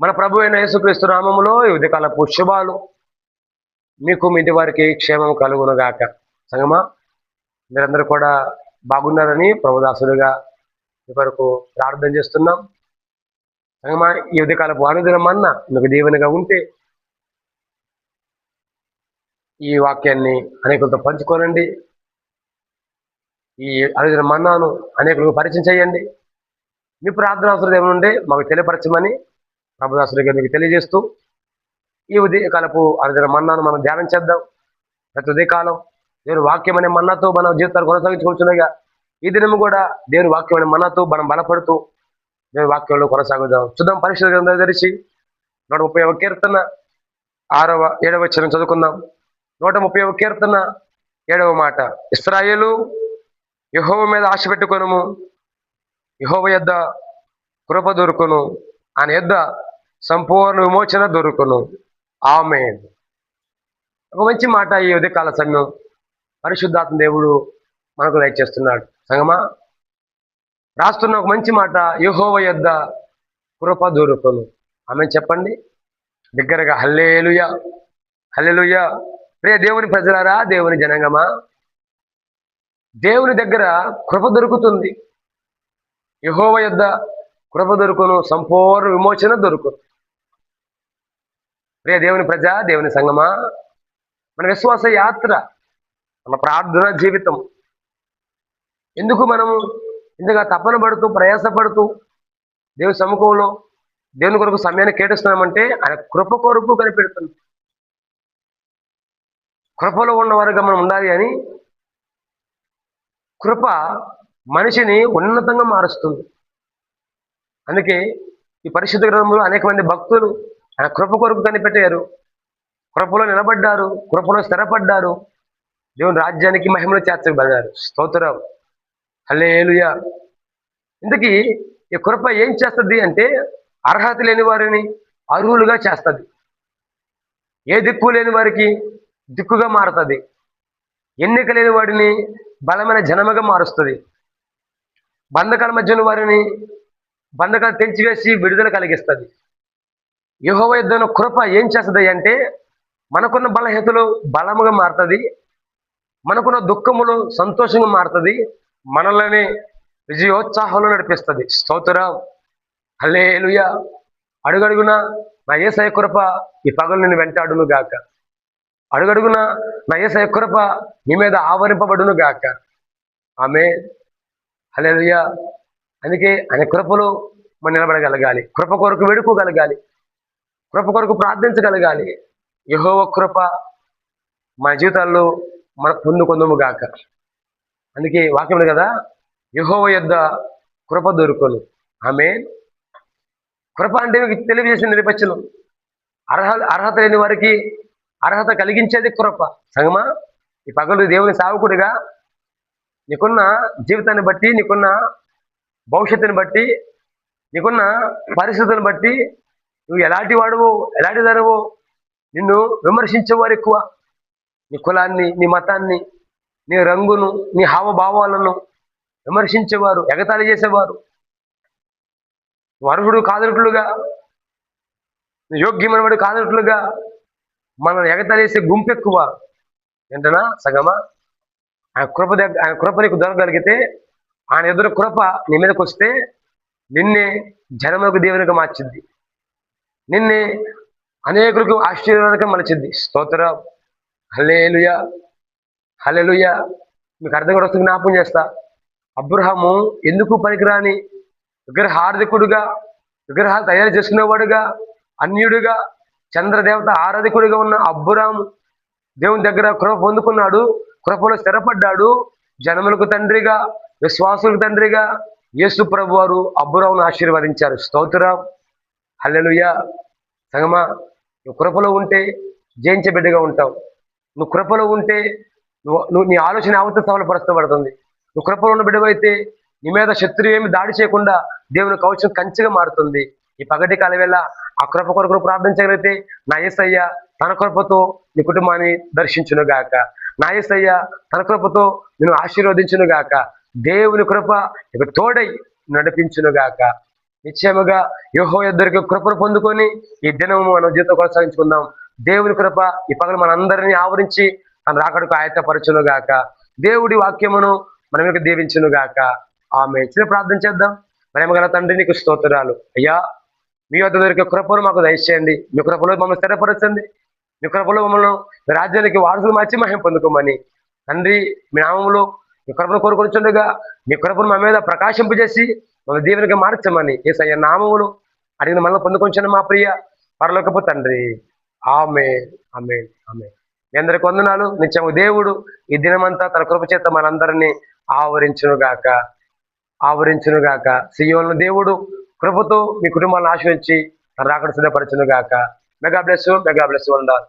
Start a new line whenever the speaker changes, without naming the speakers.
మన ప్రభు అయిన యేసుక్రీస్తు నామములో ఈ ఉదయకాలపు శుభాలు మీకు మీ ఇంటి వారికి క్షేమం కలుగునుగాక. సంగమా, మీరందరూ కూడా బాగున్నారని ప్రభుదాసుడిగా మీ కొరకు ప్రార్థన చేస్తున్నాం. సంగమా, ఈ ఉదయకాలపు అనుదినం అన్న మీకు దీవెనగా ఉంటే ఈ వాక్యాన్ని అనేకులతో పంచుకోనండి. ఈ అనుదిన మన్నాను అనేకులకు పరిచయం చేయండి. మీ ప్రార్థన అవసరం ఏమనుంటే మాకు తెలియపరచమని ప్రభుదాసుడిగా మీకు తెలియజేస్తూ ఈ ఉదయకాలపు అనుదిన మన్నాను మనం ధ్యానం చేద్దాం. ప్రతి ఉదయకాలం దేవుని వాక్యం అనే మన్నాతో మన జీవితాలు కొనసాగించుకుంటున్నాగా ఈ దినము కూడా దేవుని వాక్యం అనే మన్నాతో మనం బలపడుతూ దేవుని వాక్యంలో కొనసాగుదాం. చూద్దాం. పరిశుద్ధ గ్రంథం తెరిచి 130వ కీర్తన 6వ 7వ వచనం చదువుకుందాం. 130వ కీర్తన 7వ మాట. ఇశ్రాయేలు, యెహోవా మీద ఆశ పెట్టుకొనుము, యెహోవా యొద్ద కృప దొరుకును, ఆయన యొద్ద సంపూర్ణ విమోచన దొరుకును. ఆమేన్. ఒక మంచి మాట ఈ ఉదయకాల సమయం పరిశుద్ధాత్మ దేవుడు మనకు దయచేస్తున్నాడు. సంగమా, రాస్తున్న ఒక మంచి మాట, యెహోవా యొద్ద కృప దొరుకును. ఆమేన్ చెప్పండి బిగ్గరగా. హల్లెలూయా, హల్లెలూయా. ప్రియ దేవుని ప్రజలారా, దేవుని జనాంగమా, దేవుని దగ్గర కృప దొరుకుతుంది. యెహోవా యొద్ద కృప దొరుకును, సంపూర్ణ విమోచన దొరుకును. ప్రియ దేవుని ప్రజ, దేవుని సంగమా, మన విశ్వాస యాత్ర, మన ప్రార్థన జీవితం ఎందుకు మనము ఇంతగా తపన పడుతూ ప్రయాసపడుతూ దేవుని సముఖంలో దేవుని కొరకు సమయాన్ని కేటాయిస్తున్నామంటే ఆయన కృప కొరకు కనిపెడుతుంది. కృపలో ఉన్న వారుగా మనం ఉండాలి అని. కృప మనిషిని ఉన్నతంగా మారుస్తుంది. అందుకే ఈ పరిశుద్ధ గ్రంథంలో అనేక మంది భక్తులు ఆయన కృప కొరకు కనిపెట్టారు, కృపలో నిలబడ్డారు, కృపలో స్థిరపడ్డారు, దేవుని రాజ్యానికి మహిమను చేర్చబడ్డారు. స్తోత్రం, హల్లెలూయా. ఇందుకీ ఈ కృప ఏం చేస్తుంది అంటే అర్హత లేని వారిని అర్హులుగా చేస్తుంది. ఏ దిక్కు లేని వారికి దిక్కుగా మారుతుంది. ఎన్నిక లేని వాడిని బలమైన జనముగా మారుస్తుంది. బంధకాల మధ్యన వారిని బంధకాలు తెంచివేసి విడుదల కలిగిస్తుంది. యెహోవా యొద్ద కృప ఏం చేస్తుంది అంటే మనకున్న బలహీనతలు బలముగా మారుతుంది, మనకున్న దుఃఖములు సంతోషంగా మారుతుంది, మనల్ని విజయోత్సాహంలో నడిపిస్తుంది. స్తోత్రం, హల్లెలూయా. అడుగడుగున నా యేసయ్య కృప ఈ పగలు నిన్ను వెంటాడును గాక. అడుగడుగున నా యేసయ్య కృప నీ మీద ఆవరింపబడును గాక. ఆమేన్, హల్లెలూయా. అందుకే ఆయన కృపలో మనం నిలబడగలగాలి, కృప కొరకు వేడుకోగలగాలి, కృప కొరకు ప్రార్థించగలగాలి. యెహోవా కృప మన జీవితాల్లో మన పొందుకొందుము గాక. అందుకే వాక్యం కదా, యెహోవా యొద్ద కృప దొరుకును. ఆమేన్. కృప అంటే మీకు తెలియజేసిన నిర్వచనం. అర్హత లేని వారికి అర్హత కలిగించేది కృప. సంగమా, ఈ పగలు దేవుని సేవకుడిగా నీకున్న జీవితాన్ని బట్టి, నీకున్న భవిష్యత్తుని బట్టి, నీకున్న పరిస్థితులను బట్టి నువ్వు ఎలాంటి వాడువో ఎలాంటి ధరవో నిన్ను విమర్శించేవారు ఎక్కువ. నీ కులాన్ని, నీ మతాన్ని, నీ రంగును, నీ హావభావాలను విమర్శించేవారు, ఎగతాళి చేసేవారు, అర్హుడు కాదనట్లుగా, యోగ్యమైన వాడు కాదనట్లుగా మనల్ని ఎగతాళి చేసే గుంపు ఎక్కువ. ఏంటనా సగమా, ఆయన కృప నీకు దొరకగలిగితే, ఆయన ఎదురు కృప నీ మీదకి వస్తే నిన్నే జనములకు దేవునిగా మార్చింది, నిన్నే అనేకులకు ఆశీర్వాదంగా మలచింది. స్తోత్రం, హల్లెలూయా, హల్లెలూయా. మీకు అర్థం కూడా వస్తుంది, జ్ఞాపకం చేస్తా. అబ్రహాము ఎందుకు పనికిరాని విగ్రహార్థికుడుగా, విగ్రహాలు తయారు చేసుకునేవాడుగా, అన్యుడిగా, చంద్రదేవత ఆరాధికుడిగా ఉన్న అబ్రహాము దేవుని దగ్గర కృప పొందుకున్నాడు, కృపలో స్థిరపడ్డాడు. జనములకు తండ్రిగా, విశ్వాసులకు తండ్రిగా యేసు ప్రభు వారు అబ్రహామును ఆశీర్వదించారు. స్తోత్రం, హల్లెలూయా. సంగమా, నువ్వు కృపలో ఉంటే జయించే బిడ్డగా ఉంటావు. నువ్వు కృపలో ఉంటే నువ్వు నీ ఆలోచన యావత్తు సఫలపరచబడుతుంది. నువ్వు కృపలో ఉన్న బిడ్డవైతే నీ మీద శత్రువు ఏమి దాడి చేయకుండా దేవుని కవచం కంచెగా మారుతుంది. ఈ పగటి కాల వేళ ఆ కృప కొరకు ప్రార్థించగలిగితే నా యేసయ్య తన కృపతో నీ కుటుంబాన్ని దర్శించును గాక. నా యేసయ్య తన కృపతో నిన్ను ఆశీర్వదించును గాక. దేవుని కృప ఇక తోడై నడిపించును గాక. నిశ్చయముగా యెహోవా యొద్దకు కృపను పొందుకొని ఈ దినము మనం జీవితం కొనసాగించుకుందాం. దేవుని కృప ఈ పగలు మనందరినీ ఆవరించి తన రాకడకు ఆయత్తపరచును గాక. దేవుడి వాక్యమును మన మీద దీవించును గాక. ఆమె చిన్న ప్రార్థన చేద్దాం. ప్రేమగల తండ్రి, నీకు స్తోత్రాలు. అయ్యా, మీ వద్ద దొరికే కృపను మాకు దయచేయండి. మీ కృపలో మమ్మల్ని స్థిరపరచండి. మీ కృపలో మమ్మల్ని మీ రాజ్యానికి వారసులు మార్చి మహిమ పొందుకోమని తండ్రి, మీ నామములో మీ కృపను కోరుకొనిచుండగా మీ కృపను మా మీద ప్రకాశింపజేసి మన దీవెనగా మార్చమని యేసయ్య నామములు అడిగిన మనల్ని పొందుకొంచాను మా ప్రియ పరలోకపు తండ్రి. ఆమేన్, ఆమేన్, ఆమేన్. మీ అందరికి వందనాలు. నిత్యము దేవుడు ఈ దినమంతా తన కృప చేత మనందరినీ ఆవరించునుగాక, ఆవరించునుగాక. సియోను దేవుడు కృపతో మీ కుటుంబాలను ఆశ్రయించి రాకడ సిద్ధపరచునుగాక. మెగా బ్లెస్, మెగా బ్లెస్ ఉండాలి.